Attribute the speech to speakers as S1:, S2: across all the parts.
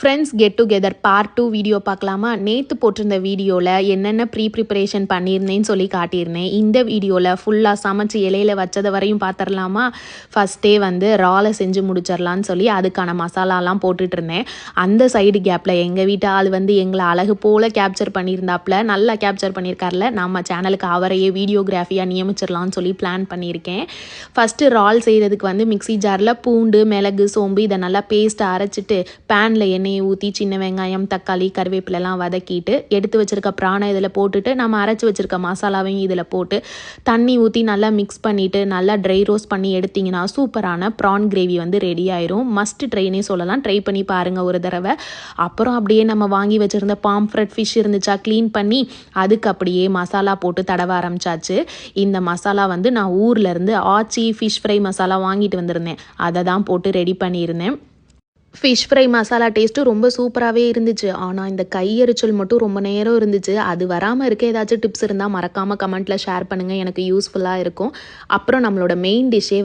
S1: Friends get together part 2 video பார்க்கலாமா? நேற்று போட்டிருந்த வீடியோவில் என்னென்ன ப்ரிப்பரேஷன் பண்ணியிருந்தேன்னு சொல்லி காட்டியிருந்தேன். இந்த வீடியோவில் ஃபுல்லாக சமைச்சு இலையில் வச்சதை வரையும் பார்த்துடலாமா? ஃபஸ்ட்டே ராலை செஞ்சு முடிச்சிடலான்னு சொல்லி அதுக்கான மசாலாலாம் போட்டுட்டு இருந்தேன். அந்த சைடு கேப்பில் எங்கள் வீட்டு ஆள் எங்களை அழகு போல் கேப்சர் பண்ணியிருந்தாப்புல, நல்லா கேப்சர் பண்ணியிருக்காருல. நம்ம சேனலுக்கு அவரையே வீடியோகிராஃபியாக நியமிச்சிடலான்னு சொல்லி பிளான் பண்ணியிருக்கேன். ஃபஸ்ட்டு ரால் செய்கிறதுக்கு மிக்ஸி ஜாரில் பூண்டு, மிளகு, சோம்பு இதை நல்லா பேஸ்ட்டை அரைச்சிட்டு பேனில் எண்ணெயை ஊற்றி சின்ன வெங்காயம், தக்காளி, கருவேப்பிலெல்லாம் வதக்கிட்டு எடுத்து வச்சுருக்க பிரானை இதில் போட்டுட்டு நம்ம அரைச்சி வச்சுருக்க மசாலாவையும் இதில் போட்டு தண்ணி ஊற்றி நல்லா மிக்ஸ் பண்ணிவிட்டு நல்லா ட்ரை ரோஸ்ட் பண்ணி எடுத்திங்கன்னா சூப்பரான ப்ரான் கிரேவி ரெடி ஆயிரும். மஸ்ட் ட்ரைனே சொல்லலாம். ட்ரை பண்ணி பாருங்கள் ஒரு தடவை. அப்புறம் அப்படியே நம்ம வாங்கி வச்சுருந்த பாம்ஃப்ரெட் ஃபிஷ் இருந்துச்சா, க்ளீன் பண்ணி அதுக்கு அப்படியே மசாலா போட்டு தடவ ஆரம்பிச்சாச்சு. இந்த மசாலா நான் ஊர்லேருந்து ஆச்சி ஃபிஷ் ஃப்ரை மசாலா வாங்கிட்டு வந்திருந்தேன். அதை தான் போட்டு ரெடி பண்ணியிருந்தேன். ஃபிஷ் ஃப்ரை மசாலா டேஸ்ட்டு ரொம்ப சூப்பராகவே இருந்துச்சு. ஆனால் இந்த கையெரிச்சல் மட்டும் ரொம்ப நேரம் இருந்துச்சு. அது வராமல் இருக்க ஏதாச்சும் டிப்ஸ் இருந்தால் மறக்காமல் கமெண்ட்டில் ஷேர் பண்ணுங்கள், எனக்கு யூஸ்ஃபுல்லாக இருக்கும். அப்புறம் நம்மளோட மெயின் டிஷ்ஷே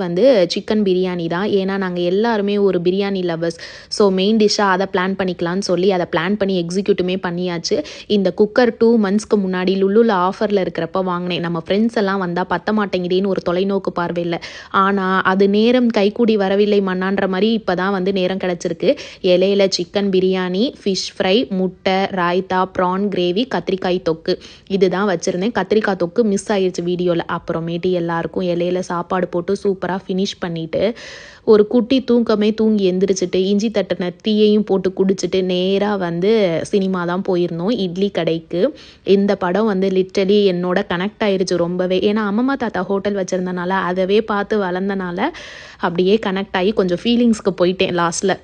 S1: சிக்கன் பிரியாணி தான். ஏன்னா நாங்கள் எல்லாருமே ஒரு பிரியாணி லவர்ஸ். ஸோ மெயின் டிஷ்ஷாக அதை பிளான் பண்ணிக்கலான்னு சொல்லி அதை பிளான் பண்ணி எக்ஸிக்யூட்டுமே பண்ணியாச்சு. இந்த குக்கர் 2 monthsக்கு முன்னாடி லுல்லுல ஆஃபரில் இருக்கிறப்ப வாங்கினேன். நம்ம ஃப்ரெண்ட்ஸ் எல்லாம் வந்தால் பத்த மாட்டேங்குதேன்னு ஒரு தொலைநோக்கு பார்வையில். ஆனால் அது நேரம் கைக்கூடி வரவில்லை மண்ணான்ற மாதிரி இப்போ தான் நேரம் கிடச்சிருக்கு. இலையில சிக்கன் பிரியாணி, ஃபிஷ் ஃப்ரை, முட்டை, ராய்த்தா, ப்ரான் கிரேவி, கத்திரிக்காய் தொக்கு இதுதான் வச்சுருந்தேன். கத்திரிக்காய் தொக்கு மிஸ் ஆயிடுச்சு வீடியோவில். அப்புறமேட்டு எல்லாருக்கும் இலையில சாப்பாடு போட்டு சூப்பராக ஃபினிஷ் பண்ணிவிட்டு ஒரு குட்டி தூங்கி எந்திரிச்சிட்டு இஞ்சி தட்டின டீயையும் போட்டு குடிச்சிட்டு நேராக சினிமா தான் போயிருந்தோம், இட்லி கடைக்கு. இந்த படம் லிட்ரலி என்னோட கனெக்ட் ஆயிடுச்சு ரொம்பவே. ஏன்னா அம்மம்மா தாத்தா ஹோட்டல் வச்சுருந்தனால அதவே பார்த்து வளர்ந்தனால அப்படியே கனெக்ட் ஆகி கொஞ்சம் ஃபீலிங்ஸ்க்கு போயிட்டேன் லாஸ்ட்டில்.